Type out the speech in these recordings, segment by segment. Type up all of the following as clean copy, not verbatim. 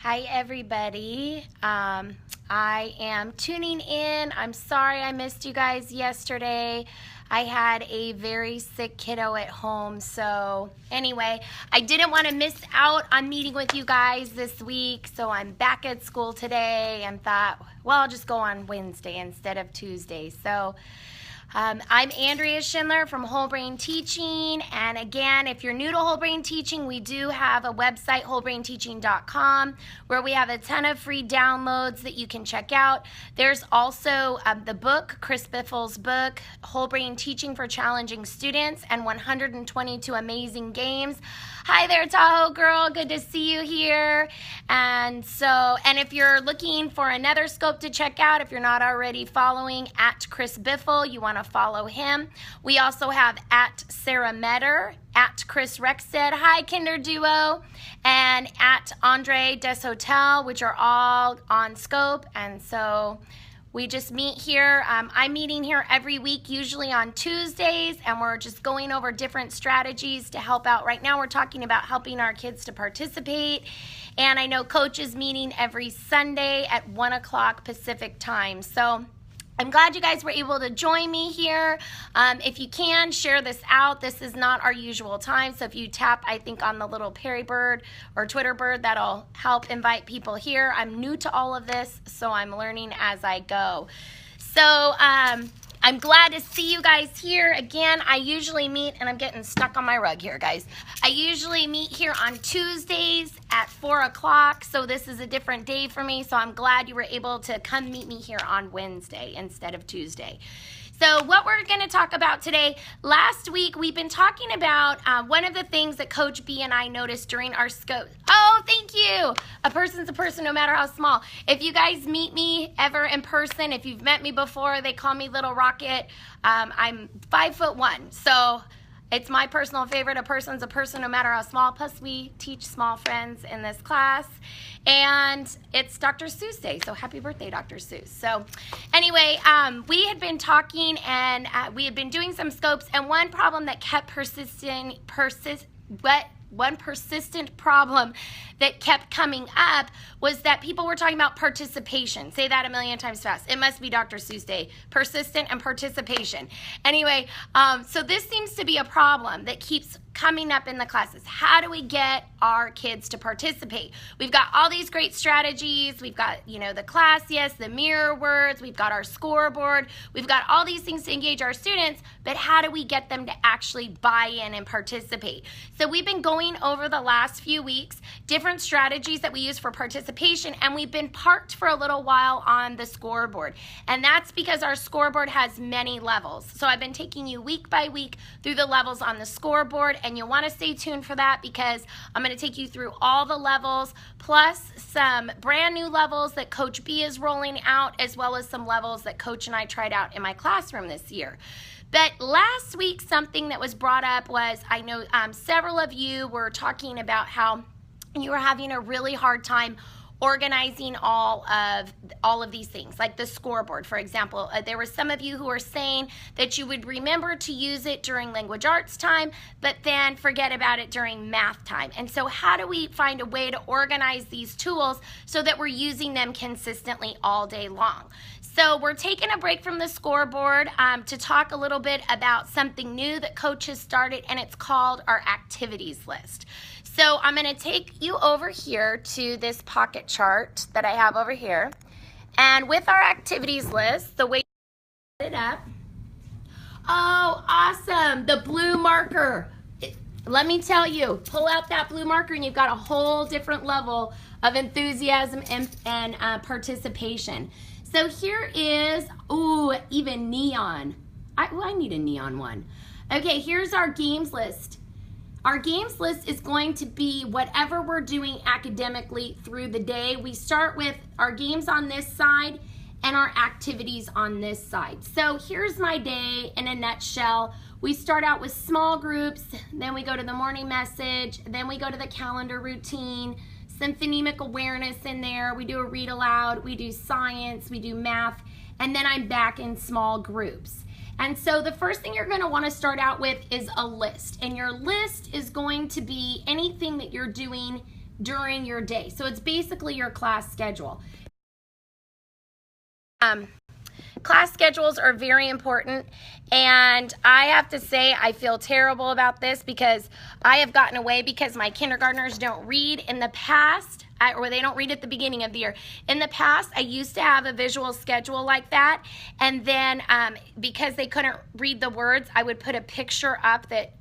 Hi everybody. I am tuning in. I'm sorry I missed you guys yesterday. I had a very sick kiddo at home, so anyway, I didn't want to miss out on meeting with you guys this week, so I'm back at school today and thought, well, I'll just go on Wednesday instead of Tuesday. So I'm Andrea Schindler from Whole Brain Teaching, and again, if you're new to Whole Brain Teaching, we do have a website, wholebrainteaching.com, where we have a ton of free downloads that you can check out. There's also the book, Chris Biffle's book, Whole Brain Teaching for Challenging Students, and 122 Amazing Games. Hi there, Tahoe girl. Good to see you here. And if you're looking for another scope to check out, if you're not already following at Chris Biffle, you want to follow him. We also have at Sarah Metter, at Chris Rexted, hi Kinder Duo, and at Andre Des Hotel, which are all on scope. And so we just meet here. I'm meeting here every week, usually on Tuesdays, and we're just going over different strategies to help out. Right now we're talking about helping our kids to participate, and I know Coach is meeting every Sunday at 1 o'clock Pacific time. So I'm glad you guys were able to join me here. If you can, share this out. This is not our usual time, so if you tap, I think, on the little Perry bird or Twitter bird, that'll help invite people here. I'm new to all of this, so I'm learning as I go. So I'm glad to see you guys here. Again, I usually meet, and I'm getting stuck on my rug here, guys. I usually meet here on Tuesdays at 4 o'clock, so this is a different day for me, so I'm glad you were able to come meet me here on Wednesday instead of Tuesday. So what we're going to talk about today, last week we've been talking about one of the things that Coach B and I noticed during our scope. Oh, thank you. A person's a person no matter how small. If you guys meet me ever in person, if you've met me before, they call me Little Rocket. I'm 5'1", so it's my personal favorite. A person's a person no matter how small. Plus, we teach small friends in this class. And it's Dr. Seuss Day, so happy birthday, Dr. Seuss. So anyway, we had been talking, and we had been doing some scopes, and one problem that kept one persistent problem that kept coming up was that people were talking about participation. Say that a million times fast. It must be Dr. Seuss Day. Persistent and participation. Anyway, so this seems to be a problem that keeps coming up in the classes. How do we get our kids to participate? We've got all these great strategies. We've got, the class, yes, the mirror words. We've got our scoreboard. We've got all these things to engage our students, but how do we get them to actually buy in and participate? So we've been going over the last few weeks different strategies that we use for participation, and we've been parked for a little while on the scoreboard. And that's because our scoreboard has many levels. So I've been taking you week by week through the levels on the scoreboard, and you'll want to stay tuned for that because I'm going to take you through all the levels, plus some brand new levels that Coach B is rolling out, as well as some levels that Coach and I tried out in my classroom this year. But last week, something that was brought up was, I know several of you were talking about how you were having a really hard time organizing all of these things, like the scoreboard, for example. There were some of you who were saying that you would remember to use it during language arts time, but then forget about it during math time. And so how do we find a way to organize these tools so that we're using them consistently all day long? So we're taking a break from the scoreboard to talk a little bit about something new that Coach has started, and it's called our activities list. So I'm going to take you over here to this pocket chart that I have over here. And with our activities list, the way you set it up, oh, awesome, the blue marker. Let me tell you, pull out that blue marker and you've got a whole different level of enthusiasm and participation. So here is, ooh, even neon. I need a neon one. Okay, here's our games list. Our games list is going to be whatever we're doing academically through the day. We start with our games on this side and our activities on this side. So here's my day in a nutshell. We start out with small groups, then we go to the morning message, then we go to the calendar routine, some phonemic awareness in there. We do a read aloud, we do science, we do math, and then I'm back in small groups. And so the first thing you're going to want to start out with is a list. And your list is going to be anything that you're doing during your day. So it's basically your class schedule. Class schedules are very important, and I have to say I feel terrible about this because I have gotten away because my kindergartners don't read in the past, or they don't read at the beginning of the year. In the past, I used to have a visual schedule like that, and then because they couldn't read the words, I would put a picture up that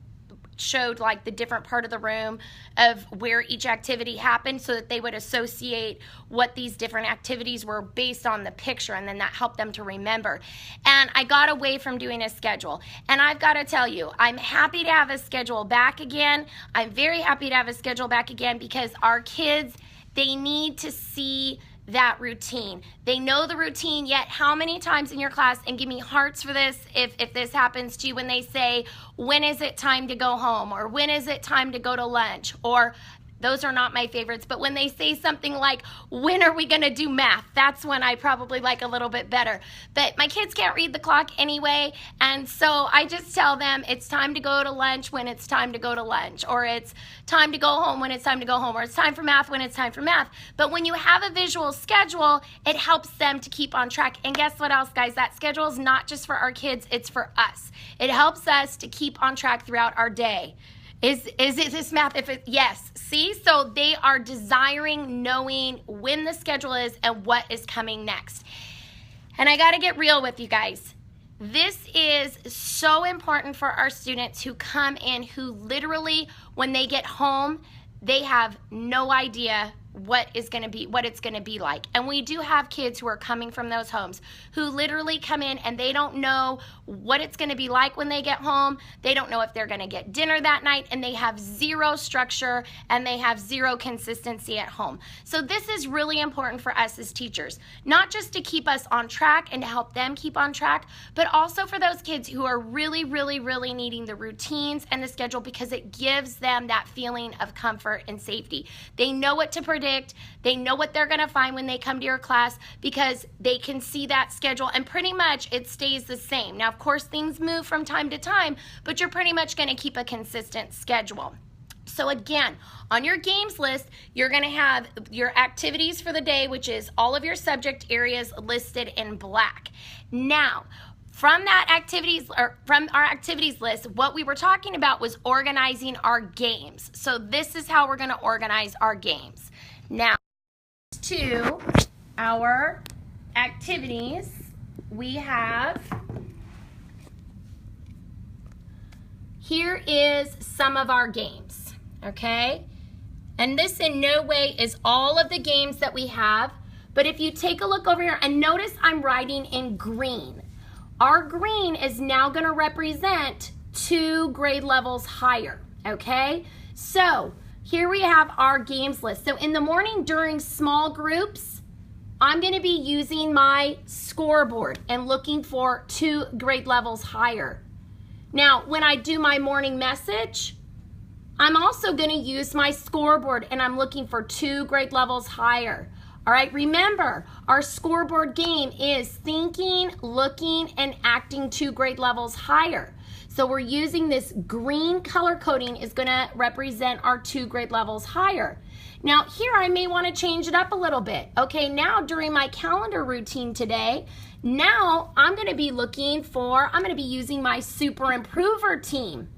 showed like the different part of the room of where each activity happened so that they would associate what these different activities were based on the picture, and then that helped them to remember. And I got away from doing a schedule, and I've got to tell you, I'm happy to have a schedule back again. I'm very happy to have a schedule back again because our kids, they need to see that routine. They know the routine, yet how many times in your class, and give me hearts for this if this happens to you, when they say, when is it time to go home, or when is it time to go to lunch, or those are not my favorites, but when they say something like, when are we going to do math? That's when I probably like a little bit better. But my kids can't read the clock anyway, and so I just tell them it's time to go to lunch when it's time to go to lunch, or it's time to go home when it's time to go home, or it's time for math when it's time for math. But when you have a visual schedule, it helps them to keep on track. And guess what else, guys? That schedule is not just for our kids, it's for us. It helps us to keep on track throughout our day. Is it this math? Yes. See, so they are desiring knowing when the schedule is and what is coming next. And I got to get real with you guys. This is so important for our students who come in who literally, when they get home, they have no idea what it's going to be like. And we do have kids who are coming from those homes who literally come in and they don't know what it's going to be like when they get home. They don't know if they're going to get dinner that night, and they have zero structure and they have zero consistency at home. So this is really important for us as teachers, not just to keep us on track and to help them keep on track, but also for those kids who are really, really, really needing the routines and the schedule, because it gives them that feeling of comfort and safety. They know what to predict. They know what they're going to find when they come to your class because they can see that schedule, and pretty much it stays the same. Now, of course, things move from time to time, but you're pretty much going to keep a consistent schedule. So again, on your games list, you're going to have your activities for the day, which is all of your subject areas listed in black. Now, from our activities list, what we were talking about was organizing our games. So this is how we're going to organize our games. Now, to our activities, we have, here is some of our games, okay? And this in no way is all of the games that we have, but if you take a look over here and notice I'm writing in green. Our green is now going to represent 2 grade levels higher, okay? So here we have our games list. So in the morning during small groups, I'm going to be using my scoreboard and looking for 2 grade levels higher. Now, when I do my morning message, I'm also going to use my scoreboard and I'm looking for 2 grade levels higher. All right, remember, our scoreboard game is thinking, looking, and acting 2 grade levels higher. So we're using this green color coding is going to represent our 2 grade levels higher. Now here I may want to change it up a little bit. Okay, now during my calendar routine today, now I'm going to be using my super improver team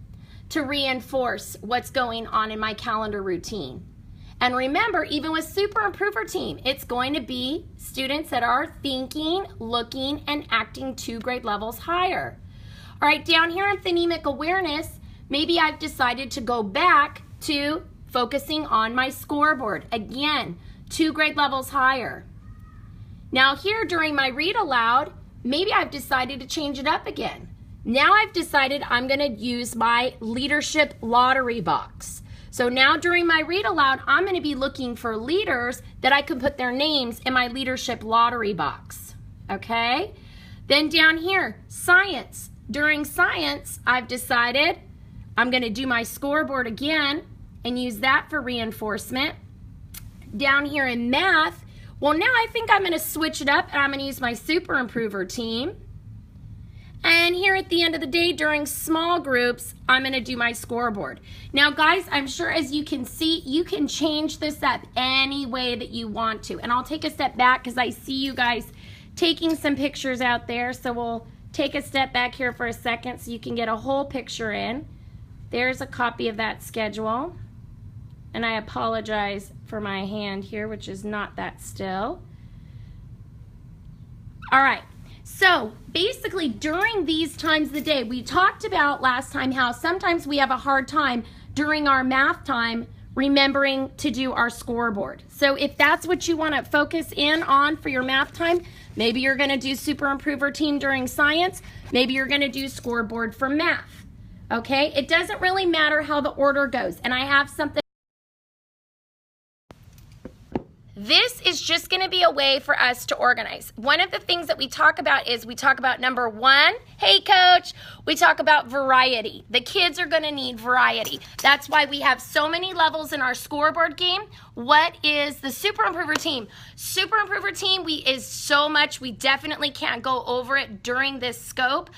to reinforce what's going on in my calendar routine. And remember, even with super improver team, it's going to be students that are thinking, looking, and acting 2 grade levels higher. All right, down here in phonemic awareness, maybe I've decided to go back to focusing on my scoreboard. Again, 2 grade levels higher. Now here during my read aloud, maybe I've decided to change it up again. Now I've decided I'm going to use my leadership lottery box. So now during my read aloud, I'm going to be looking for leaders that I can put their names in my leadership lottery box. Okay? Then down here, science. During science, I've decided I'm going to do my scoreboard again and use that for reinforcement. Down here in math, well, now I think I'm going to switch it up and I'm going to use my super improver team. And here at the end of the day during small groups, I'm going to do my scoreboard. Now guys, I'm sure as you can see, you can change this up any way that you want to. And I'll take a step back because I see you guys taking some pictures out there. So we'll take a step back here for a second so you can get a whole picture in. There's a copy of that schedule. And I apologize for my hand here, which is not that still. All right. So basically during these times of the day, we talked about last time how sometimes we have a hard time during our math time remembering to do our scoreboard. So if that's what you want to focus in on for your math time, maybe you're going to do super improver team during science, maybe you're going to do scoreboard for math. Okay? It doesn't really matter how the order goes. And I have something. This is just going to be a way for us to organize. One of the things that we talk about is we talk about number one, hey coach, we talk about variety. The kids are going to need variety. That's why we have so many levels in our scoreboard game. What is the super improver team? Super improver team is so much, we definitely can't go over it during this scope.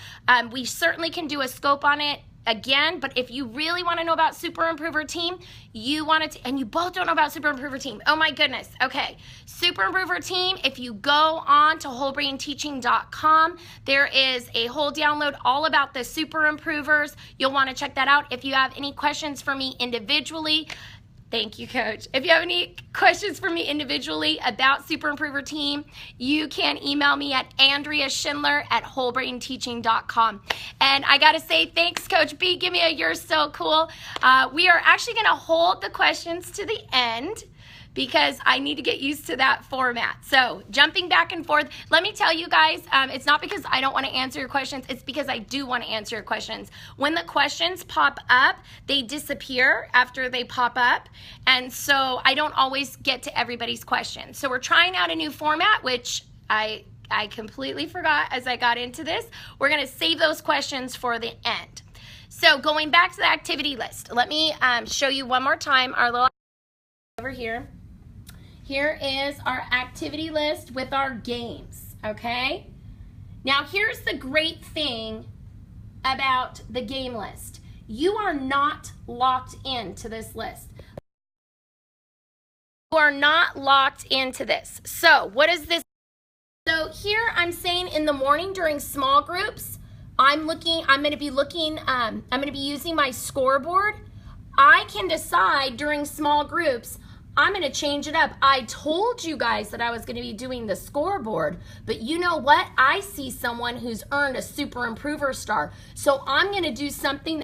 We certainly can do a scope on it again, but if you really want to know about super improver team, and you both don't know about super improver team, oh my goodness. Okay, super improver team, if you go on to wholebrainteaching.com, there is a whole download all about the super improvers. You'll want to check that out. If you have any questions for me individually, thank you, Coach. If you have any questions for me individually about Super Improver Team, you can email me at andreaschindler@wholebrainteaching.com. And I got to say, thanks, Coach B. Give me a you're so cool. We are actually going to hold the questions to the end because I need to get used to that format. So jumping back and forth, let me tell you guys, it's not because I don't want to answer your questions, it's because I do want to answer your questions. When the questions pop up, they disappear after they pop up, and so I don't always get to everybody's questions. So we're trying out a new format, which I completely forgot as I got into this. We're gonna save those questions for the end. So going back to the activity list, let me show you one more time our little over here. Here is our activity list with our games, okay? Now here's the great thing about the game list. You are not locked into this list. You are not locked into this. So what is this? So here I'm saying in the morning during small groups, I'm going to be using my scoreboard. I can decide during small groups, I'm going to change it up. I told you guys that I was going to be doing the scoreboard, but you know what? I see someone who's earned a super improver star. So I'm going to do something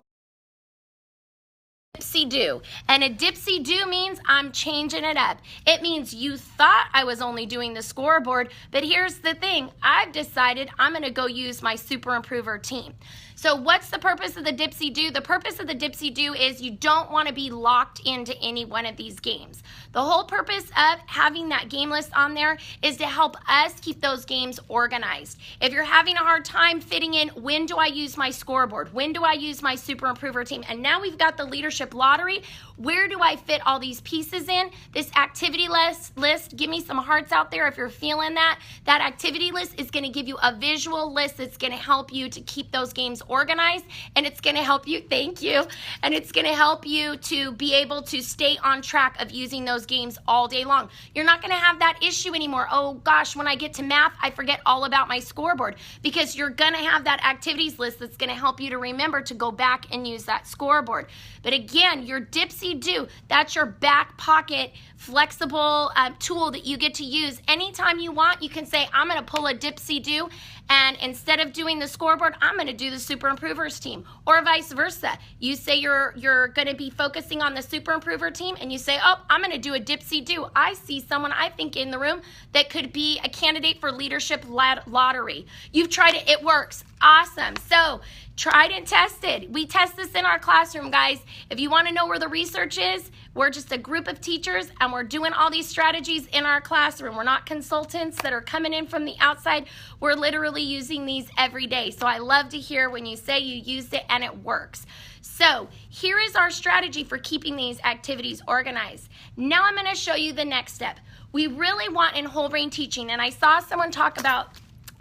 Dipsy Do. And a Dipsy Do means I'm changing it up. It means you thought I was only doing the scoreboard, but here's the thing. I've decided I'm going to go use my super improver team. So what's the purpose of the Dipsy Do? The purpose of the Dipsy Do is you don't want to be locked into any one of these games. The whole purpose of having that game list on there is to help us keep those games organized. If you're having a hard time fitting in, when do I use my scoreboard? When do I use my super improver team? And now we've got the leadership lottery. Where do I fit all these pieces in? This activity list, give me some hearts out there if you're feeling that. That activity list is going to give you a visual list that's going to help you to keep those games organized, and it's going to help you, thank you, and it's going to help you to be able to stay on track of using those games all day long. You're not going to have that issue anymore. Oh gosh, when I get to math, I forget all about my scoreboard, because you're going to have that activities list that's going to help you to remember to go back and use that scoreboard. But again, your Dipsy Do, that's your back pocket flexible tool that you get to use anytime you want. You can say, I'm going to pull a Dipsy Do, and instead of doing the scoreboard, I'm going to do the super improvers team, or vice versa. You say you're going to be focusing on the super improver team, and you say, oh, I'm going to do a Dipsy Do. I see someone I think in the room that could be a candidate for leadership lottery. You've tried it, it works. Awesome. So tried and tested. We test this in our classroom, guys. If you want to know where the research is, we're just a group of teachers, and we're doing all these strategies in our classroom. We're not consultants that are coming in from the outside. We're literally using these every day. So I love to hear when you say you used it and it works. So here is our strategy for keeping these activities organized. Now I'm going to show you the next step. We really want in whole brain teaching, and I saw someone talk about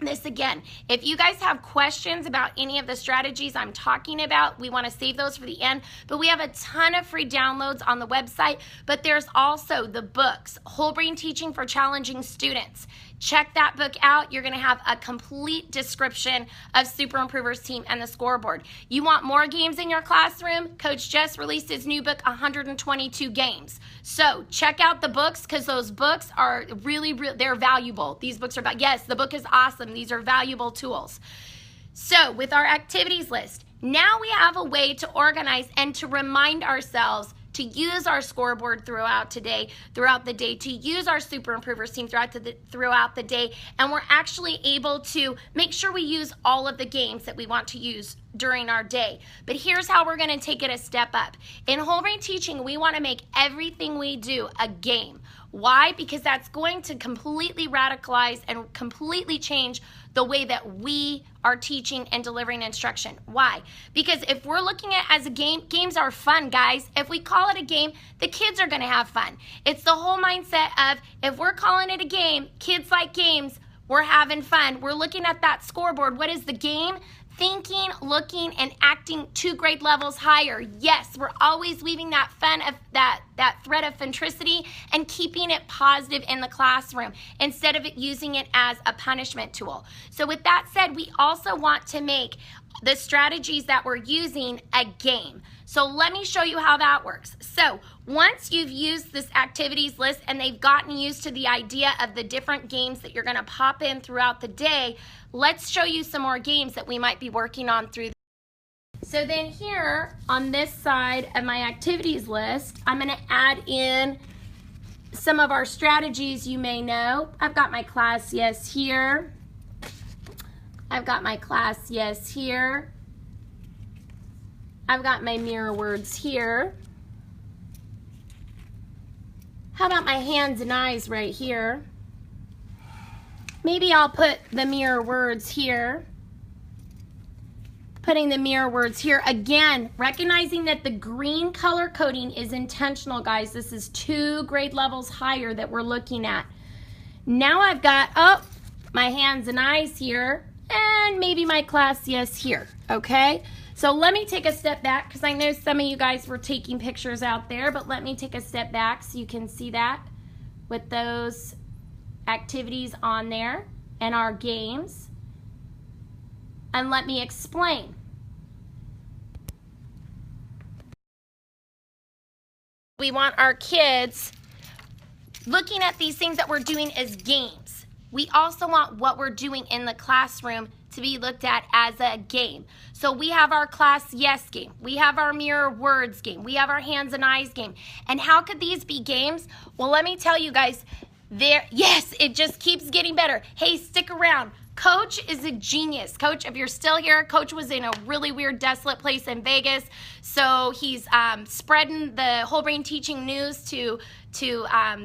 this again. If you guys have questions about any of the strategies I'm talking about, we want to save those for the end, but we have a ton of free downloads on the website. But there's also the books, Whole Brain Teaching for Challenging Students. Check that book out. You're going to have a complete description of Super Improvers Team and the scoreboard. You want more games in your classroom? Coach just released his new book, 122 Games. So check out the books, because those books are really, they're valuable. These books are, yes, the book is awesome. These are valuable tools. So with our activities list, now we have a way to organize and to remind ourselves to use our scoreboard throughout the day, to use our Super Improvers Team throughout the day, and we're actually able to make sure we use all of the games that we want to use during our day. But here's how we're going to take it a step up. In Whole Brain Teaching, we want to make everything we do a game. Why? Because that's going to completely radicalize and completely change the way that we are teaching and delivering instruction. Why? Because if we're looking at it as a game, games are fun, guys. If we call it a game, the kids are going to have fun. It's the whole mindset of, if we're calling it a game, kids like games, we're having fun. We're looking at that scoreboard. What is the game? Thinking, looking, and acting 2 grade levels higher. Yes, we're always leaving that fun of that thread of funtricity and keeping it positive in the classroom instead of using it as a punishment tool. So with that said, we also want to make the strategies that we're using a game. So let me show you how that works. So once you've used this activities list and they've gotten used to the idea of the different games that you're going to pop in throughout the day, let's show you some more games that we might be working on through. So then here on this side of my activities list, I'm going to add in some of our strategies you may know. I've got my class yes here. I've got my class yes here. I've got my mirror words here. How about my hands and eyes right here? Maybe I'll put the mirror words here. Putting the mirror words here. Again, recognizing that the green color coding is intentional, guys. This is 2 grade levels higher that we're looking at. Now I've got, my hands and eyes here, and maybe my class yes here, okay? So let me take a step back, because I know some of you guys were taking pictures out there, but let me take a step back so you can see that with those activities on there and our games. And let me explain. We want our kids looking at these things that we're doing as games. We also want what we're doing in the classroom to be looked at as a game. So we have our class yes game. We have our mirror words game. We have our hands and eyes game. And how could these be games? Well, let me tell you guys, yes, it just keeps getting better. Hey, stick around. Coach is a genius. Coach, if you're still here, Coach was in a really weird, desolate place in Vegas. So he's spreading the Whole Brain Teaching news to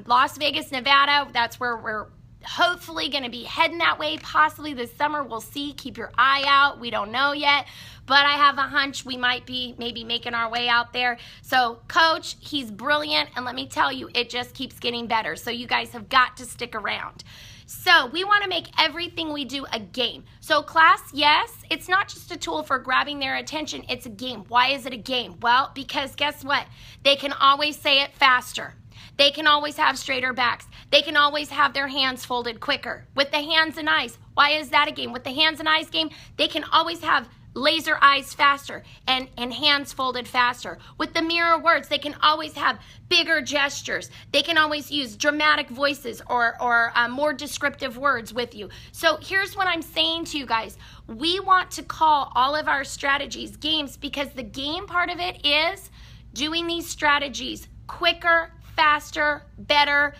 Las Vegas, Nevada. That's where we're hopefully going to be heading that way, possibly this summer. We'll see. Keep your eye out. We don't know yet, but I have a hunch we might be maybe making our way out there. So Coach, he's brilliant, and let me tell you, it just keeps getting better. So you guys have got to stick around. So we want to make everything we do a game. So class, yes, it's not just a tool for grabbing their attention, it's a game. Why is it a game? Well, because guess what? They can always say it faster. They can always have straighter backs. They can always have their hands folded quicker. With the hands and eyes, why is that a game? With the hands and eyes game, they can always have laser eyes faster and hands folded faster. With the mirror words, they can always have bigger gestures. They can always use dramatic voices or more descriptive words with you. So here's what I'm saying to you guys. We want to call all of our strategies games, because the game part of it is doing these strategies quicker, faster, better,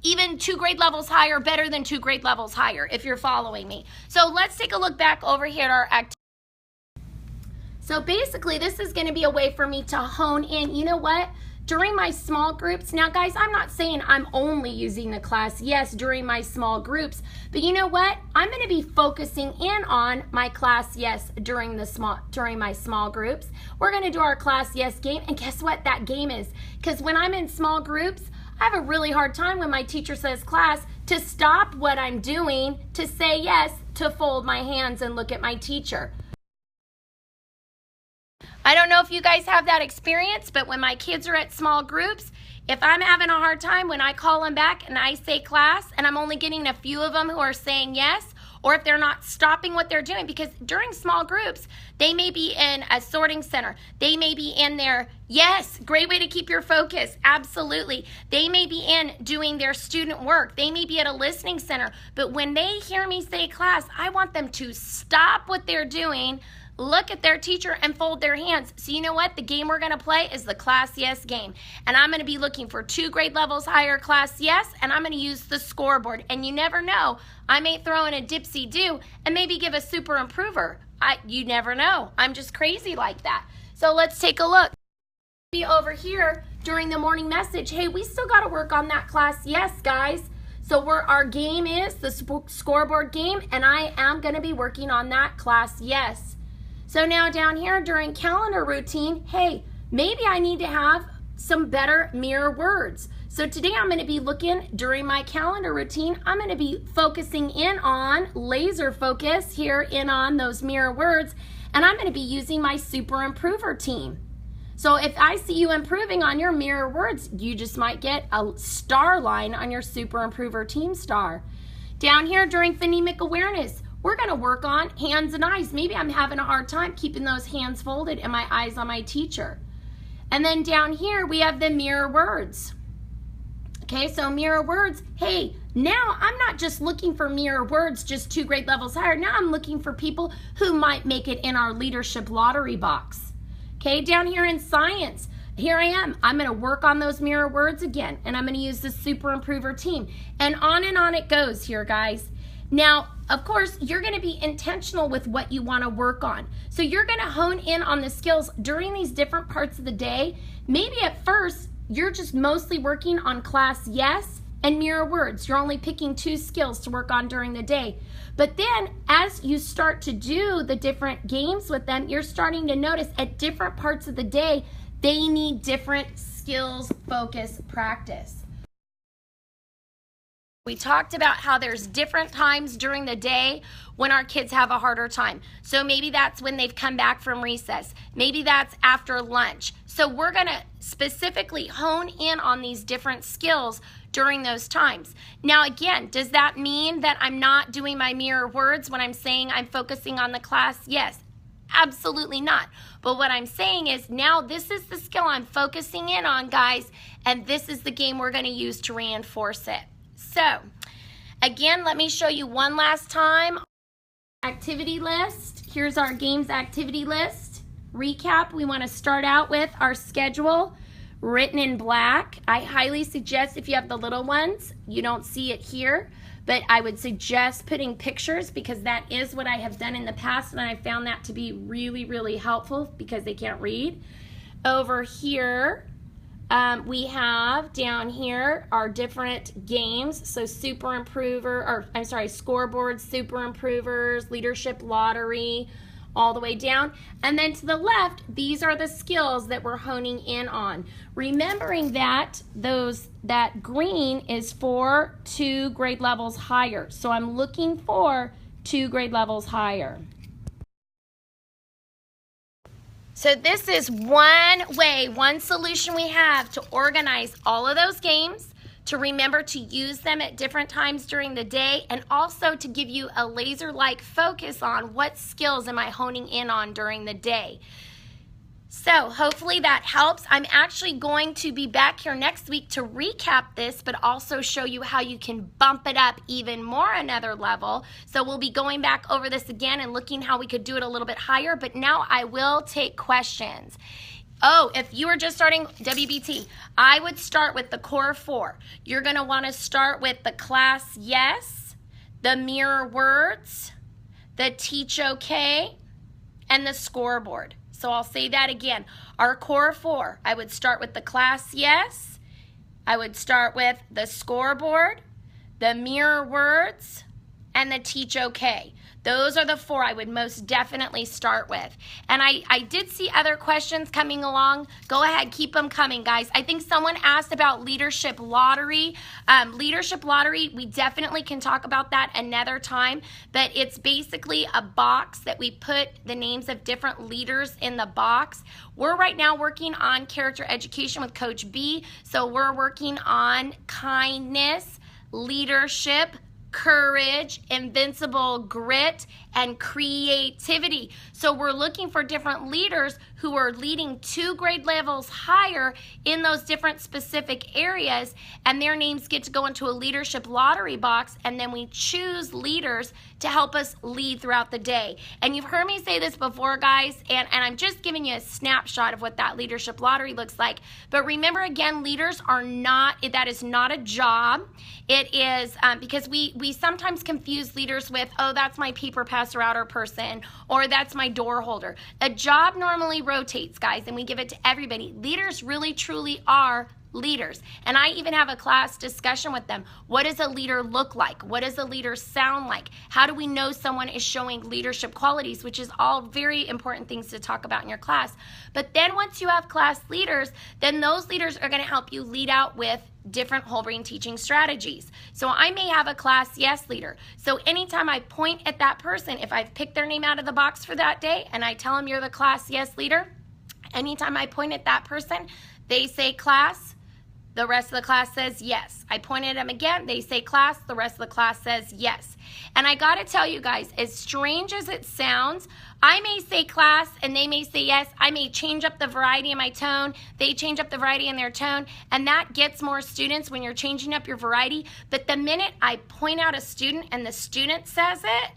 even 2 grade levels higher, better than 2 grade levels higher, if you're following me. So let's take a look back over here at our activity. So basically, this is going to be a way for me to hone in. You know what? During my small groups, now guys, I'm not saying I'm only using the class yes during my small groups, but you know what? I'm going to be focusing in on my class yes during my small groups. We're going to do our class yes game, and guess what that game is? Because when I'm in small groups, I have a really hard time when my teacher says class to stop what I'm doing, to say yes, to fold my hands and look at my teacher. I don't know if you guys have that experience, but when my kids are at small groups, if I'm having a hard time, when I call them back and I say class, and I'm only getting a few of them who are saying yes, or if they're not stopping what they're doing, because during small groups, they may be in a sorting center. They may be in their, yes, great way to keep your focus, absolutely. They may be in doing their student work. They may be at a listening center. But when they hear me say class, I want them to stop what they're doing, look at their teacher, and fold their hands. So you know what? The game we're going to play is the class yes game. And I'm going to be looking for 2 grade levels higher class yes, and I'm going to use the scoreboard. And you never know. I may throw in a Dipsy Do and maybe give a super improver. You never know. I'm just crazy like that. So let's take a look. Be over here during the morning message. Hey, we still got to work on that class yes, guys. So our game is the scoreboard game, and I am going to be working on that class yes. So now down here during calendar routine, hey, maybe I need to have some better mirror words. So today I'm going to be looking during my calendar routine, I'm going to be focusing in on laser focus here in on those mirror words, and I'm going to be using my super improver team. So if I see you improving on your mirror words, you just might get a star line on your super improver team star. Down here during phonemic awareness, we're going to work on hands and eyes. Maybe I'm having a hard time keeping those hands folded and my eyes on my teacher. And then down here we have the mirror words. Okay, so mirror words. Hey, now I'm not just looking for mirror words just 2 grade levels higher. Now I'm looking for people who might make it in our leadership lottery box. Okay, down here in science, here I am. I'm going to work on those mirror words again, and I'm going to use the super improver team. And on it goes here, guys. Now, of course, you're going to be intentional with what you want to work on. So you're going to hone in on the skills during these different parts of the day. Maybe at first, you're just mostly working on class yes and mirror words. You're only picking 2 skills to work on during the day. But then as you start to do the different games with them, you're starting to notice at different parts of the day, they need different skills, focus, practice. We talked about how there's different times during the day when our kids have a harder time. So maybe that's when they've come back from recess. Maybe that's after lunch. So we're going to specifically hone in on these different skills during those times. Now again, does that mean that I'm not doing my mirror words when I'm saying I'm focusing on the class? Yes, absolutely not. But what I'm saying is now this is the skill I'm focusing in on, guys, and this is the game we're going to use to reinforce it. So, again, let me show you one last time. Activity list. Here's our games activity list. Recap, we want to start out with our schedule written in black. I highly suggest if you have the little ones, you don't see it here, but I would suggest putting pictures because that is what I have done in the past, and I found that to be really, really helpful because they can't read. Over here, we have down here our different games. So scoreboard, super improvers, leadership lottery, all the way down. And then to the left, these are the skills that we're honing in on. Remembering that that green is for 2 grade levels higher. So I'm looking for 2 grade levels higher. So this is one solution we have to organize all of those games, to remember to use them at different times during the day, and also to give you a laser-like focus on what skills am I honing in on during the day. So hopefully that helps. I'm actually going to be back here next week to recap this, but also show you how you can bump it up even more another level. So we'll be going back over this again and looking how we could do it a little bit higher, but now I will take questions. Oh, if you were just starting WBT, I would start with the core 4. You're going to want to start with the class yes, the mirror words, the teach okay, and the scoreboard. So I'll say that again. Our core 4, I would start with the class yes, I would start with the scoreboard, the mirror words, and the teach okay. Those are the 4 I would most definitely start with. And I did see other questions coming along. Go ahead, keep them coming, guys. I think someone asked about leadership lottery. Leadership lottery, we definitely can talk about that another time, but it's basically a box that we put the names of different leaders in the box. We're right now working on character education with Coach B, so we're working on kindness, leadership, courage, invincible grit, and creativity. So we're looking for different leaders who are leading 2 grade levels higher in those different specific areas, and their names get to go into a leadership lottery box, and then we choose leaders to help us lead throughout the day. And you've heard me say this before, guys, and I'm just giving you a snapshot of what that leadership lottery looks like. But remember, again, leaders are not, that is not a job. It is, because we sometimes confuse leaders with, oh, that's my paper passer outer person, or that's my door holder. A job normally rotates, guys, and we give it to everybody. Leaders really, truly are leaders. And I even have a class discussion with them. What does a leader look like? What does a leader sound like? How do we know someone is showing leadership qualities, which is all very important things to talk about in your class. But then once you have class leaders, then those leaders are going to help you lead out with different whole brain teaching strategies. So I may have a class yes leader. So anytime I point at that person, if I've picked their name out of the box for that day and I tell them you're the class yes leader, anytime I point at that person, they say class, the rest of the class says yes. I point at them again, they say class, the rest of the class says yes. And I gotta tell you guys, as strange as it sounds, I may say class and they may say yes. I may change up the variety in my tone, they change up the variety in their tone, and that gets more students when you're changing up your variety. But the minute I point out a student and the student says it,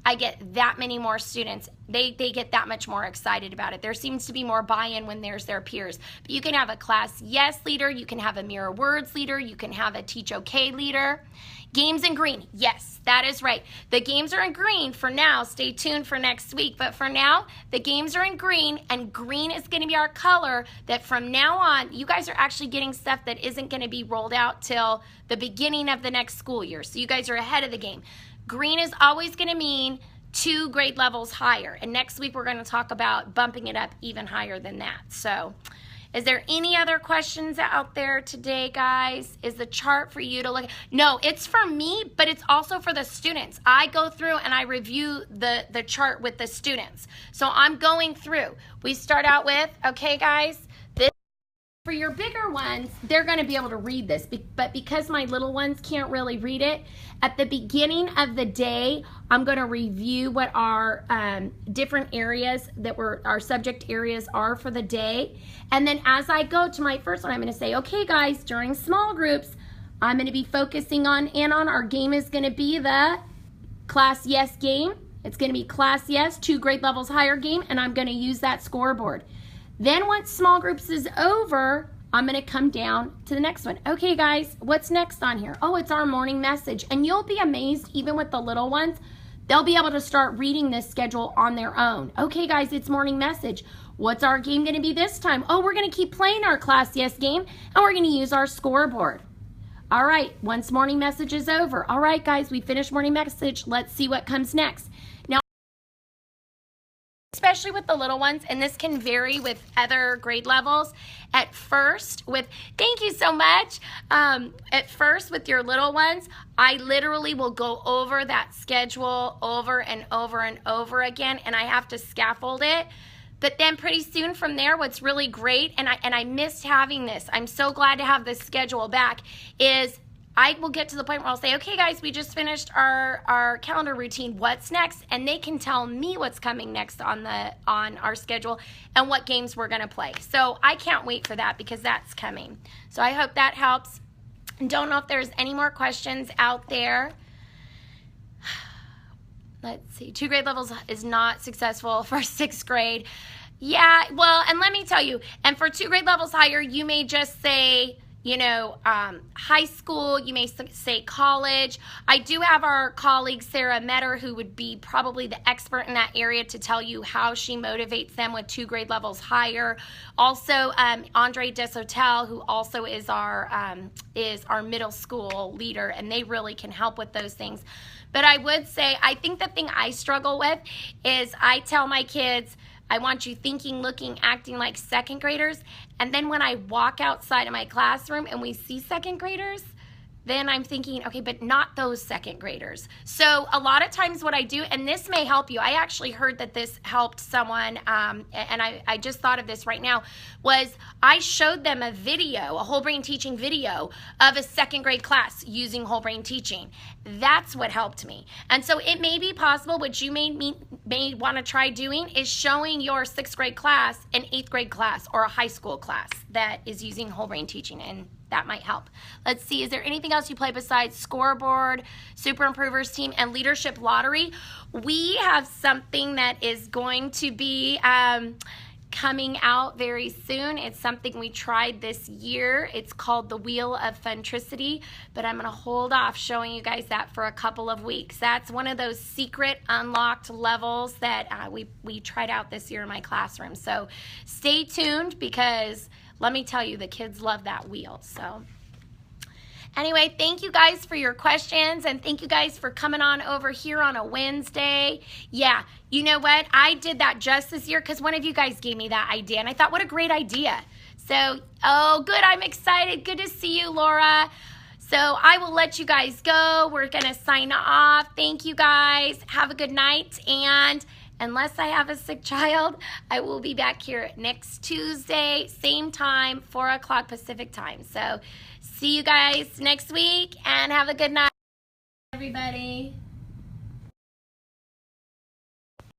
I get that many more students. They get that much more excited about it. There seems to be more buy-in when there's their peers. But you can have a class yes leader, you can have a mirror words leader, you can have a teach okay leader. Games in green, yes, that is right. The games are in green for now. Stay tuned for next week. But for now, the games are in green, and green is going to be our color that from now on, you guys are actually getting stuff that isn't going to be rolled out till the beginning of the next school year. So you guys are ahead of the game. Green is always going to mean 2 grade levels higher. And next week, we're going to talk about bumping it up even higher than that. So is there any other questions out there today, guys? Is the chart for you to look at? No, it's for me, but it's also for the students. I go through and I review the chart with the students. So I'm going through. We start out with, okay, guys, for your bigger ones, they're going to be able to read this, but because my little ones can't really read it, at the beginning of the day, I'm going to review what our different areas that our subject areas are for the day. And then as I go to my first one, I'm going to say, okay, guys, during small groups, I'm going to be focusing on our game is going to be the class yes game. It's going to be class yes, 2 grade levels higher game, and I'm going to use that scoreboard. Then once small groups is over, I'm going to come down to the next one. Okay, guys, what's next on here? Oh, it's our morning message. And you'll be amazed, even with the little ones, they'll be able to start reading this schedule on their own. Okay, guys, it's morning message. What's our game going to be this time? Oh, we're going to keep playing our class yes game, and we're going to use our scoreboard. All right, once morning message is over. All right, guys, we finished morning message. Let's see what comes next. Now, especially with the little ones, and this can vary with other grade levels. At first, thank you so much. At first, with your little ones, I literally will go over that schedule over and over and over again, and I have to scaffold it. But then pretty soon from there, what's really great, and I missed having this, I'm so glad to have this schedule back, is I will get to the point where I'll say, okay, guys, we just finished our calendar routine. What's next? And they can tell me what's coming next on our schedule and what games we're going to play. So I can't wait for that because that's coming. So I hope that helps. Don't know if there's any more questions out there. Let's see. 2 grade levels is not successful for 6th grade. Yeah, well, and let me tell you, and for 2 grade levels higher, you may just say, you know, high school, you may say college. I do have our colleague Sarah Metter, who would be probably the expert in that area to tell you how she motivates them with 2 grade levels higher. Also, Andre Deshotel, who also is our middle school leader, and they really can help with those things. But I would say, I think the thing I struggle with is I tell my kids, I want you thinking, looking, acting like 2nd graders. And then when I walk outside of my classroom and we see 2nd graders, then I'm thinking, okay, but not those 2nd graders. So a lot of times what I do, and this may help you, I actually heard that this helped someone, and I just thought of this right now, was I showed them a video, a whole brain teaching video of a 2nd grade class using whole brain teaching. That's what helped me. And so it may be possible, what you may want to try doing is showing your 6th grade class an 8th grade class or a high school class that is using whole brain teaching, and that might help. Let's see, is there anything else you play besides Scoreboard, Super Improvers Team, and Leadership Lottery? We have something that is going to be coming out very soon. It's something we tried this year. It's called the Wheel of Funtricity, but I'm going to hold off showing you guys that for a couple of weeks. That's one of those secret unlocked levels that we tried out this year in my classroom. So stay tuned, because let me tell you, the kids love that wheel. So anyway, thank you guys for your questions, and thank you guys for coming on over here on a Wednesday. Yeah, you know what? I did that just this year because one of you guys gave me that idea, and I thought, what a great idea. So, oh, good. I'm excited. Good to see you, Laura. So I will let you guys go. We're going to sign off. Thank you guys. Have a good night, and unless I have a sick child, I will be back here next Tuesday, same time, 4 o'clock Pacific time. So see you guys next week, and have a good night, everybody.